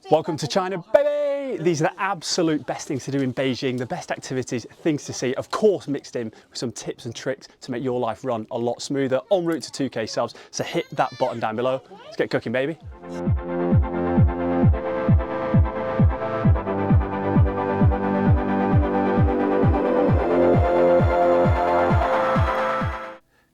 Welcome to China, baby! These are the absolute best things to do in Beijing, the best activities, things to see, of course mixed in with some tips and tricks to make your life run a lot smoother, en route to 2K subs, so hit that button down below. Let's get cooking, baby.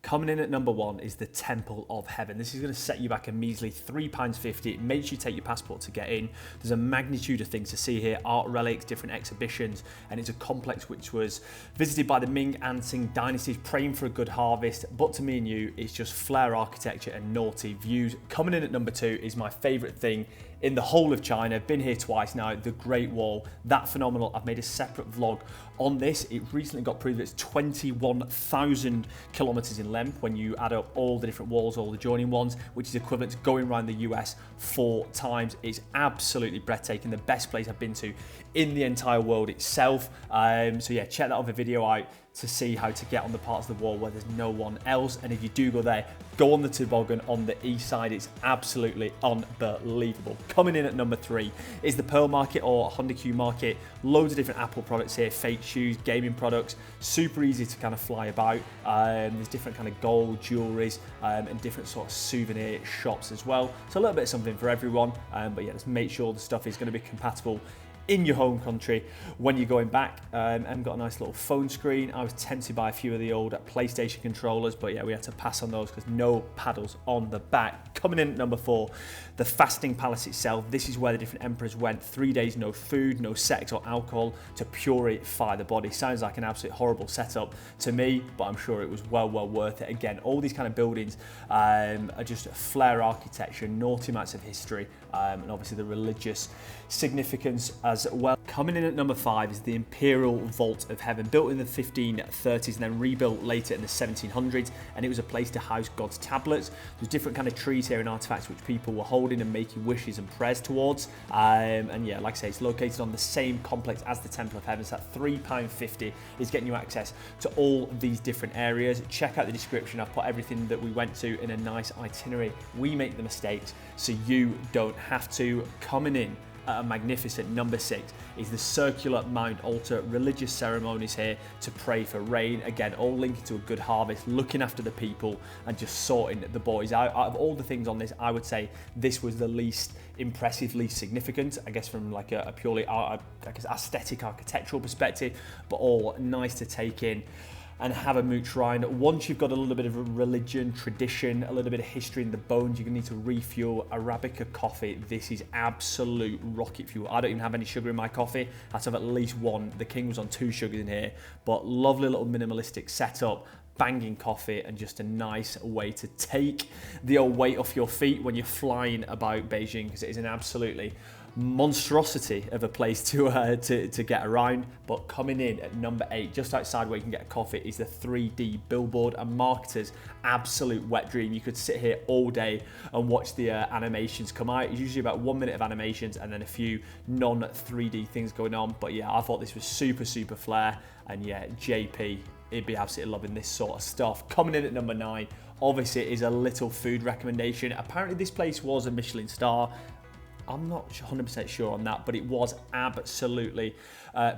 Coming in at number 1 is the Temple of Heaven. This is going to set you back a measly £3.50. It makes you take your passport to get in. There's a magnitude of things to see here, art relics, different exhibitions, and it's a complex which was visited by the Ming and Qing dynasties, praying for a good harvest. But to me and you, it's just flair architecture and naughty views. Coming in at number 2 is my favourite thing in the whole of China. Been here twice now, the Great Wall. That phenomenal. I've made a separate vlog on this. It recently got proved it's 21,000 kilometers in length when you add up all the different walls, all the joining ones, which is equivalent to going around the US 4 times. It's absolutely breathtaking. The best place I've been to in the entire world itself. So yeah, check that other video out to see how to get on the parts of the wall where there's no one else. And if you do go there, go on the toboggan on the east side. It's absolutely unbelievable. Coming in at number 3 is the Pearl Market or Hongqiao Market. Loads of different Apple products here, fake shoes, gaming products, super easy to kind of fly about. There's different kind of gold jewelries and different sort of souvenir shops as well. So a little bit of something for everyone. But yeah, let's make sure the stuff is going to be compatible in your home country when you're going back. And got a nice little phone screen. I was tempted by a few of the old PlayStation controllers, but yeah, we had to pass on those because no paddles on the back. Coming in at number 4, the Fasting Palace itself. This is where the different emperors went. 3 days, no food, no sex or alcohol to purify the body. Sounds like an absolute horrible setup to me, but I'm sure it was well worth it. Again, all these kind of buildings are just flair architecture, naughty amounts of history, and obviously the religious significance as well. Coming in at number 5 is the Imperial Vault of Heaven, built in the 1530s and then rebuilt later in the 1700s, and it was a place to house God's tablets. There's different kind of trees here and artifacts which people were holding and making wishes and prayers towards. And yeah, like I say, it's located on the same complex as the Temple of Heaven, so that £3.50 is getting you access to all these different areas. Check out the description. I've put everything that we went to in a nice itinerary. We make the mistakes so you don't have to. Coming in at a magnificent number 6 is the circular Mound altar. Religious ceremonies here to pray for rain. Again, all linking to a good harvest, looking after the people and just sorting the boys out. Out of all the things on this, I would say this was the least impressive, least significant, I guess, from like a purely aesthetic architectural perspective, but all nice to take in and have a mooch around. Once you've got a little bit of a religion, tradition, a little bit of history in the bones, you're gonna need to refuel. Arabica coffee, this is absolute rocket fuel. I don't even have any sugar in my coffee. I have to have at least 1. The king was on 2 sugars in here, but lovely little minimalistic setup. Banging coffee and just a nice way to take the old weight off your feet when you're flying about Beijing, because it is an absolutely monstrosity of a place to get around. But coming in at number 8, just outside where you can get a coffee, is the 3D billboard, and marketers absolute wet dream. You could sit here all day and watch the animations come out. It's usually about 1 minute of animations and then a few non-3D things going on. But yeah, I thought this was super flair, and yeah, JP, he'd be absolutely loving this sort of stuff. Coming in at number 9, obviously, it is a little food recommendation. Apparently this place was a Michelin star. I'm not 100% sure on that, but it was absolutely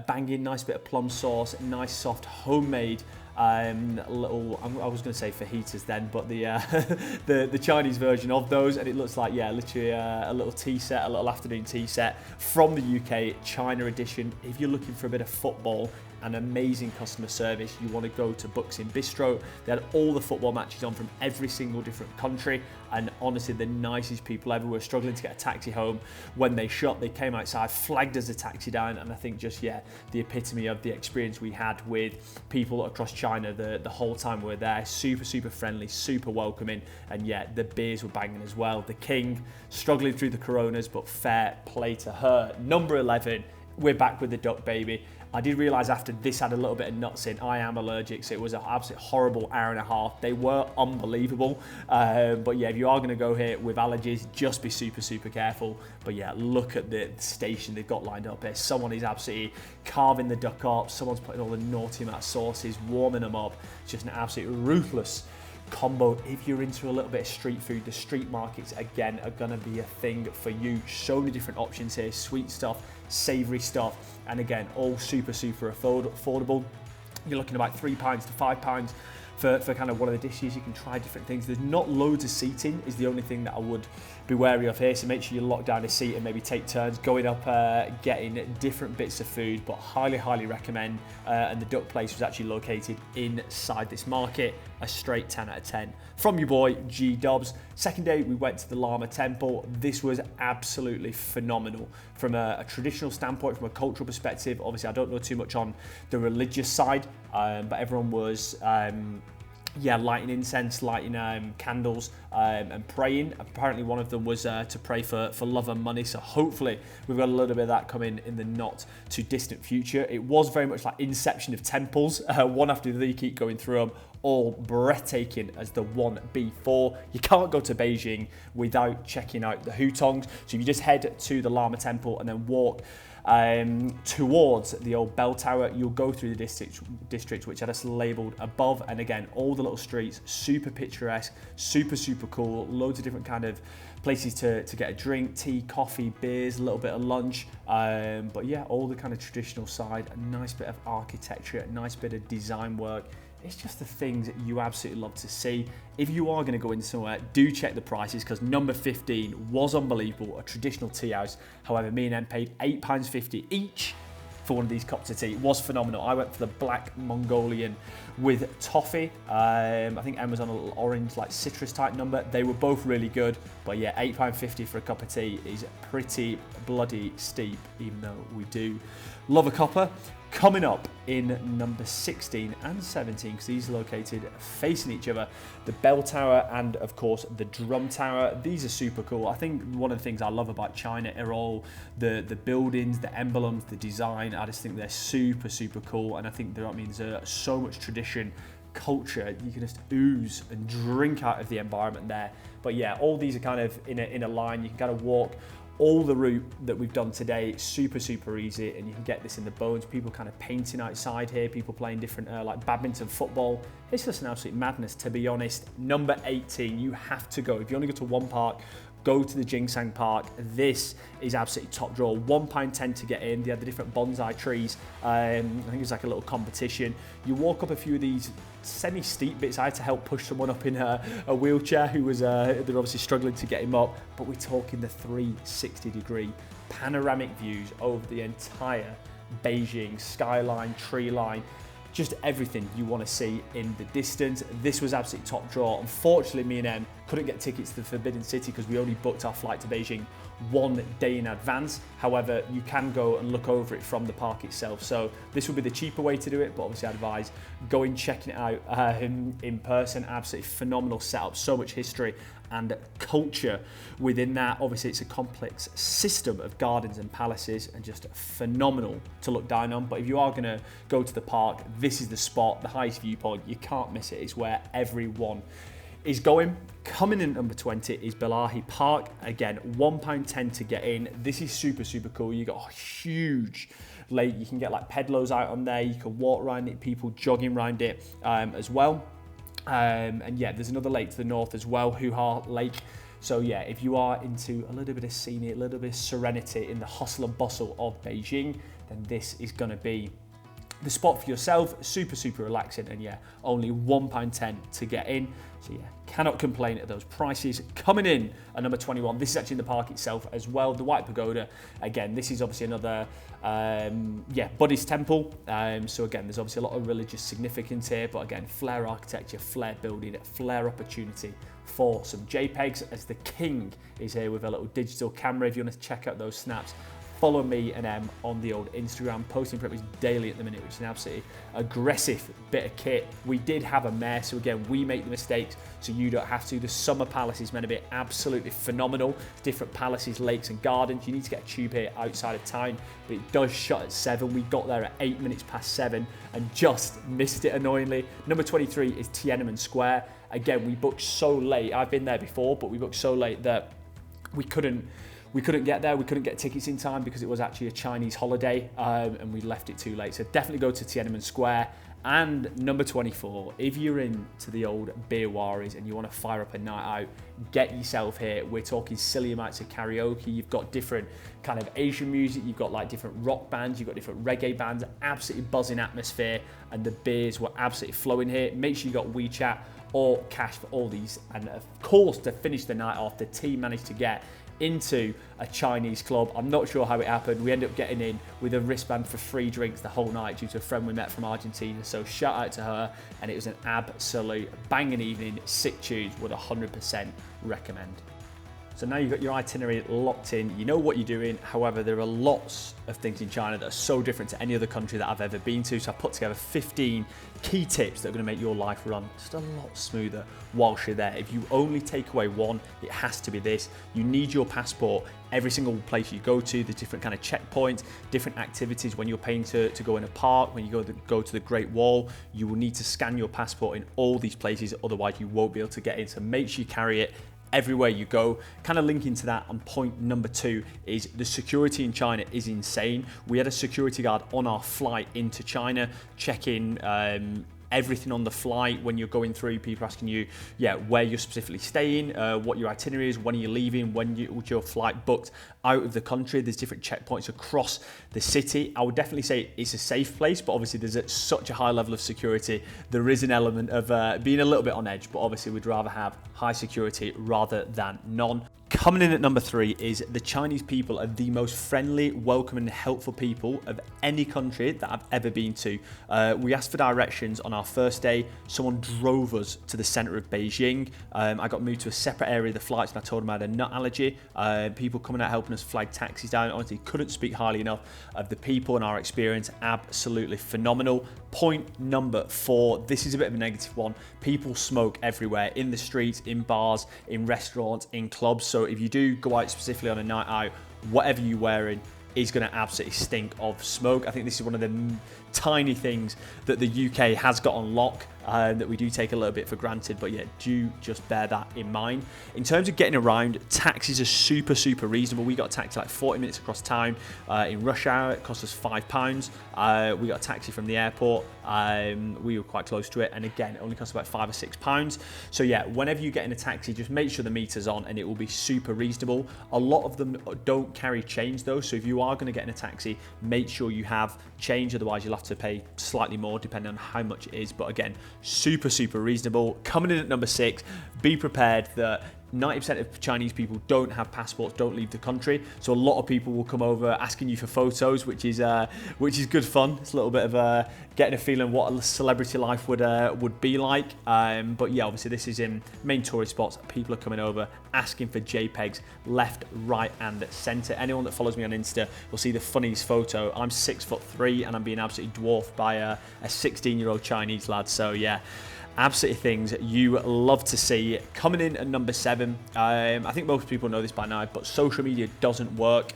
banging. Nice bit of plum sauce, nice soft homemade little, I was going to say fajitas then, but the Chinese version of those, and it looks like, yeah, literally a little tea set, a little afternoon tea set from the UK, China edition. If you're looking for a bit of football and amazing customer service, you want to go to Buxing Bistro. They had all the football matches on from every single different country, and honestly, the nicest people ever. Were struggling to get a taxi home when they shut. They came outside, flagged us a taxi down, and I think just, yeah, the epitome of the experience we had with people across China the whole time we were there. Super friendly, super welcoming, and yeah, the beers were banging as well. The king struggling through the coronas, but fair play to her. Number 11, we're back with the duck, baby. I did realise after this had a little bit of nuts in. I am allergic, so it was an absolute horrible hour and a half. They were unbelievable. But yeah, if you are going to go here with allergies, just be super careful. But yeah, look at the station they've got lined up here. Someone is absolutely carving the duck up. Someone's putting all the naughty amount of sauces, warming them up. It's just an absolute ruthless combo. If you're into a little bit of street food, the street markets again are gonna be a thing for you. So many different options here, sweet stuff, savory stuff, and again, all super affordable. You're looking about £3 to £5 for kind of one of the dishes. You can try different things. There's not loads of seating is the only thing that I would be wary of here, so make sure you lock down a seat and maybe take turns going up getting different bits of food, but highly recommend. And the duck place was actually located inside this market. A straight 10 out of 10 from your boy G Dubs. Second day we went to the Lama Temple. This was absolutely phenomenal from a traditional standpoint, from a cultural perspective. Obviously I don't know too much on the religious side, but everyone was lighting incense, lighting candles, and praying. Apparently one of them was to pray for love and money, so hopefully we've got a little bit of that coming in the not too distant future. It was very much like Inception of temples, one after the other, you keep going through them, all breathtaking as the one before. You can't go to Beijing without checking out the Hutongs, so if you just head to the Lama Temple and then walk towards the old bell tower, you'll go through the district which I just labelled above, and again all the little streets, super picturesque, super cool, loads of different kind of places to get a drink, tea, coffee, beers, a little bit of lunch, but yeah, all the kind of traditional side, a nice bit of architecture, a nice bit of design work. It's just the things that you absolutely love to see. If you are going to go in somewhere, do check the prices, because number 15 was unbelievable, a traditional tea house. However, me and Em paid £8.50 each for one of these cups of tea. It was phenomenal. I went for the black Mongolian with toffee. I think Em was on a little orange, like citrus type number. They were both really good, but yeah, £8.50 for a cup of tea is pretty bloody steep, even though we do love a copper. Coming up in number 16 and 17, because these are located facing each other, the bell tower and of course the drum tower. These are super cool. I think one of the things I love about China are all the buildings, the emblems, the design. I just think they're super cool, and I think that means so much tradition, culture. You can just ooze and drink out of the environment there. But yeah, all these are kind of in a line. You can kind of walk all the route that we've done today, super easy, and you can get this in the bones. People kind of painting outside here, people playing different like badminton, football. It's just an absolute madness, to be honest. Number 18, you have to go. If you only go to one park, go to the Jingshan Park. This is absolutely top draw. £1.10 to get in. They had the different bonsai trees. I think it's like a little competition. You walk up a few of these semi-steep bits. I had to help push someone up in a wheelchair who was, they're obviously struggling to get him up, but we're talking the 360-degree panoramic views over the entire Beijing skyline, tree line, just everything you want to see in the distance. This was absolutely top draw. Unfortunately, me and Em couldn't get tickets to the Forbidden City because we only booked our flight to Beijing 1 day in advance. However, you can go and look over it from the park itself. So this would be the cheaper way to do it, but obviously I advise going checking it out in person. Absolutely phenomenal setup, so much history and culture within that. Obviously it's a complex system of gardens and palaces, and just phenomenal to look down on. But if you are going to go to the park, this is the spot, the highest viewpoint. You can't miss it. It's where everyone is going. Coming in at number 20 is Beihai Park. Again, £1.10 to get in. This is super cool. You got a huge lake. You can get like pedlos out on there. You can walk around it, people jogging around it as well. And yeah, there's another lake to the north as well, Houhai Lake. So yeah, if you are into a little bit of scenery, a little bit of serenity in the hustle and bustle of Beijing, then this is going to be the spot for yourself. Super relaxing, and yeah, only £1.10 to get in. So yeah, cannot complain at those prices. Coming in at number 21, this is actually in the park itself as well, the White Pagoda. Again, this is obviously another Buddhist temple. So again, there's obviously a lot of religious significance here, but again, flair architecture, flair building, flair opportunity for some JPEGs, as the king is here with a little digital camera. If you want to check out those snaps, follow me and Em on the old Instagram, posting pretty much daily at the minute, which is an absolutely aggressive bit of kit. We did have a mare, so again, we make the mistakes, so you don't have to. The summer palace is meant to be absolutely phenomenal. Different palaces, lakes and gardens. You need to get a tube here outside of town, but it does shut at 7. We got there at 8 minutes past 7 and just missed it annoyingly. Number 23 is Tiananmen Square. Again, we booked so late. I've been there before, but we booked so late that we couldn't get there. We couldn't get tickets in time because it was actually a Chinese holiday, and we left it too late. So definitely go to Tiananmen Square. And number 24, if you're into the old beer waries and you want to fire up a night out, get yourself here. We're talking silly amounts of karaoke. You've got different kind of Asian music. You've got like different rock bands. You've got different reggae bands. Absolutely buzzing atmosphere, and the beers were absolutely flowing here. Make sure you got WeChat or cash for all these. And of course, to finish the night off, the team managed to get into a Chinese club. I'm not sure how it happened. We ended up getting in with a wristband for free drinks the whole night due to a friend we met from Argentina. So shout out to her, and it was an absolute banging evening. Sick tunes, would 100% recommend. So now you've got your itinerary locked in, you know what you're doing. However, there are lots of things in China that are so different to any other country that I've ever been to. So I put together 15 key tips that are going to make your life run just a lot smoother whilst you're there. If you only take away one, it has to be this. You need your passport every single place you go to. The different kind of checkpoints, different activities. When you're paying to go in a park, when you go to the Great Wall, you will need to scan your passport in all these places, otherwise you won't be able to get in. So make sure you carry it everywhere you go. Kind of linking to that, on point number 2 is the security in China is insane. We had a security guard on our flight into China checking everything on the flight. When you're going through, people asking you, where you're specifically staying, what your itinerary is, when are you leaving, was your flight booked out of the country. There's different checkpoints across the city. I would definitely say it's a safe place, but obviously there's such a high level of security. There is an element of being a little bit on edge, but obviously we'd rather have high security rather than none. Coming in at number 3 is the Chinese people are the most friendly, welcoming, helpful people of any country that I've ever been to. We asked for directions on our first day. Someone drove us to the center of Beijing. I got moved to a separate area of the flights, and I told them I had a nut allergy. People coming out helping us flag taxis down. Honestly, couldn't speak highly enough of the people and our experience. Absolutely phenomenal. Point number 4, this is a bit of a negative one. People smoke everywhere, in the streets, in bars, in restaurants, in clubs. So if you do go out specifically on a night out, whatever you're wearing is going to absolutely stink of smoke. I think this is one of the tiny things that the UK has got on lock, that we do take a little bit for granted, but do just bear that in mind. In terms of getting around, taxis are super reasonable. We got a taxi like 40 minutes across town in rush hour. It cost us £5. We got a taxi from the airport. We were quite close to it, and again, it only cost about £5 or £6. So whenever you get in a taxi, just make sure the meter's on, and it will be super reasonable. A lot of them don't carry change though, so if you are going to get in a taxi, make sure you have change, otherwise you'll have to pay slightly more depending on how much it is. But again, super reasonable. Coming in at number 6, be prepared that 90% of Chinese people don't have passports, don't leave the country. So a lot of people will come over asking you for photos, which is good fun. It's a little bit of getting a feeling what a celebrity life would be like. But obviously this is in main tourist spots. People are coming over asking for JPEGs left, right, and centre. Anyone that follows me on Insta will see the funniest photo. I'm 6'3" and I'm being absolutely dwarfed by a 16-year-old Chinese lad. So absolutely things you love to see. Coming in at number 7, I think most people know this by now, but social media doesn't work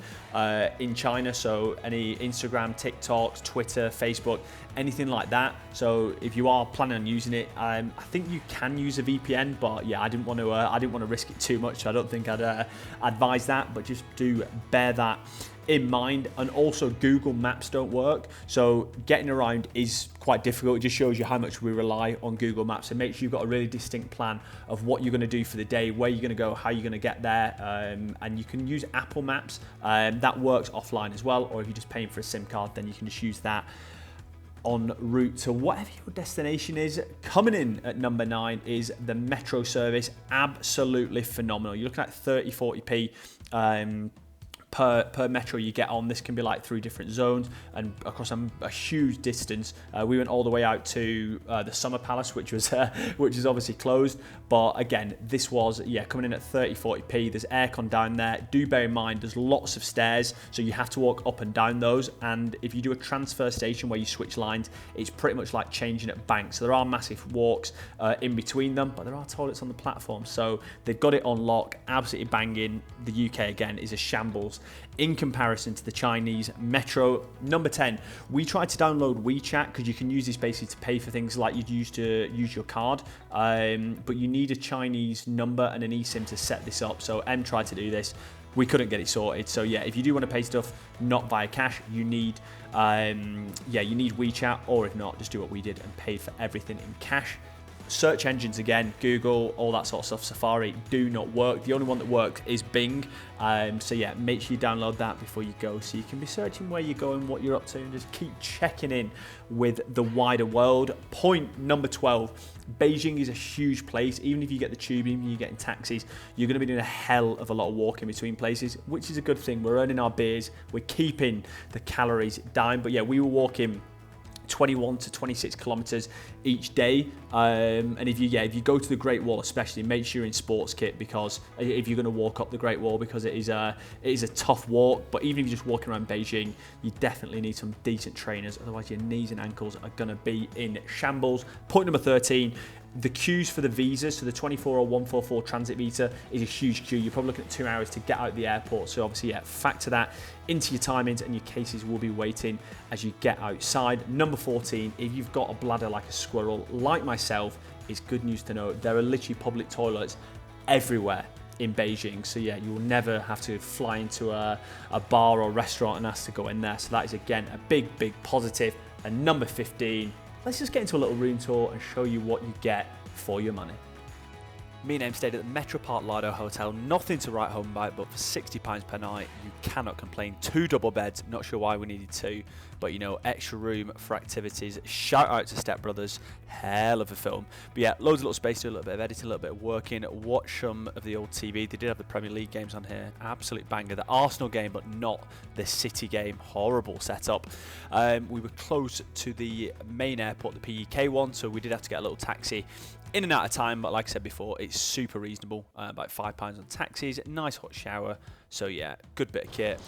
in China. So any Instagram, TikToks, Twitter, Facebook, anything like that. So if you are planning on using it, I think you can use a VPN, but I didn't want to risk it too much. So I don't think I'd advise that, but just do bear that in mind. And also Google Maps don't work, so getting around is quite difficult. It just shows you how much we rely on Google Maps. So make sure you've got a really distinct plan of what you're going to do for the day, where you're going to go, how you're going to get there, and you can use Apple Maps. That works offline as well, or if you're just paying for a SIM card, then you can just use that en route to whatever your destination is. Coming in at number 9 is the metro service. Absolutely phenomenal. You're looking at 30-40p per metro you get on. This can be like 3 different zones and across a huge distance. We went all the way out to the Summer Palace, which is obviously closed, but again, this was coming in at 30-40p. There's aircon down there. Do bear in mind there's lots of stairs, so you have to walk up and down those, and if you do a transfer station where you switch lines, it's pretty much like changing at banks. So there are massive walks in between them, but there are toilets on the platform, so they've got it on lock. Absolutely banging. The UK again is a shambles in comparison to the Chinese metro. Number 10, we tried to download WeChat because you can use this basically to pay for things like you'd use to use your card, but you need a Chinese number and an eSIM to set this up. So M tried to do this, we couldn't get it sorted. So yeah, if you do want to pay stuff not via cash, you need you need WeChat, or if not, just do what we did and pay for everything in cash. Search engines again, Google, all that sort of stuff, Safari, do not work. The only one that works is Bing. So yeah, make sure you download that before you go, so you can be searching where you're going, what you're up to, and just keep checking in with the wider world. Point number 12, Beijing is a huge place. Even if you get the tube, even if you're getting taxis, you're going to be doing a hell of a lot of walking between places, which is a good thing. We're earning our beers, we're keeping the calories down. But yeah, we were walking 21 to 26 kilometers each day, and if you go to the Great Wall, especially make sure you're in sports kit, because if you're going to walk up the Great Wall, because it is a tough walk. But even if you're just walking around Beijing, you definitely need some decent trainers, otherwise your knees and ankles are going to be in shambles. Point number 13, the queues for the visas, so the 24 or 144 transit visa is a huge queue. You're probably looking at 2 hours to get out the airport. So obviously, yeah, factor that into your timings, and your cases will be waiting as you get outside. Number 14, if you've got a bladder like a squirrel, like myself, it's good news to know there are literally public toilets everywhere in Beijing. So yeah, you will never have to fly into a bar or restaurant and ask to go in there. So that is, again, a big positive. And number 15, let's just get into a little room tour and show you what you get for your money. Me and Em stayed at the Metro Park Lido Hotel, nothing to write home about, but for £60 per night, you cannot complain. 2 double beds, not sure why we needed 2, but you know, extra room for activities. Shout out to Step Brothers, hell of a film. But yeah, loads of little space to do a little bit of editing, a little bit of working, watch some of the old TV. They did have the Premier League games on here, absolute banger. The Arsenal game, but not the City game, horrible setup. We were close to the main airport, the PEK one, so we did have to get a little taxi in and out of time, but like I said before, it's super reasonable, about £5 on taxis, nice hot shower, so yeah, good bit of kit.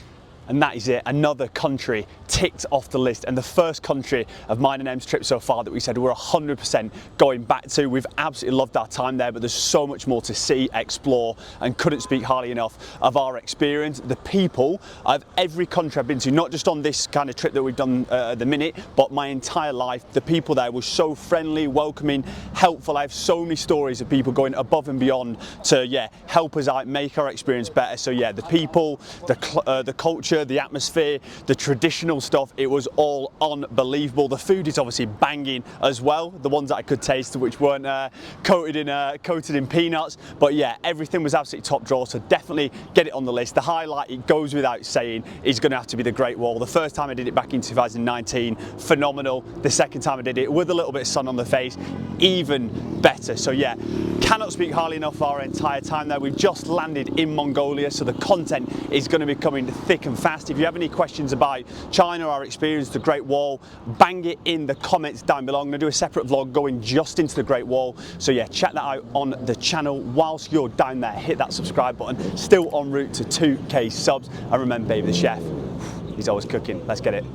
And that is it, another country ticked off the list, and the first country of mine and Em's trip so far that we said we're 100% going back to. We've absolutely loved our time there, but there's so much more to see, explore, and couldn't speak highly enough of our experience. The people of every country I've been to, not just on this kind of trip that we've done at the minute, but my entire life, the people there were so friendly, welcoming, helpful. I have so many stories of people going above and beyond to, yeah, help us out, make our experience better. So yeah, the people, the culture, the atmosphere, the traditional stuff, it was all unbelievable. The food is obviously banging as well, the ones that I could taste which weren't coated in peanuts, but yeah, everything was absolutely top drawer, so definitely get it on the list. The highlight, it goes without saying, is going to have to be the Great Wall. The first time I did it back in 2019, phenomenal. The second time I did it with a little bit of sun on the face, even better. So yeah, cannot speak highly enough of our entire time there. We've just landed in Mongolia, so the content is going to be coming thick and fast. If you have any questions about China, our experience, the Great Wall, bang it in the comments down below. I'm going to do a separate vlog going just into the Great Wall. So yeah, check that out on the channel. Whilst you're down there, hit that subscribe button. Still en route to 2K subs. And remember, baby, the chef, he's always cooking. Let's get it.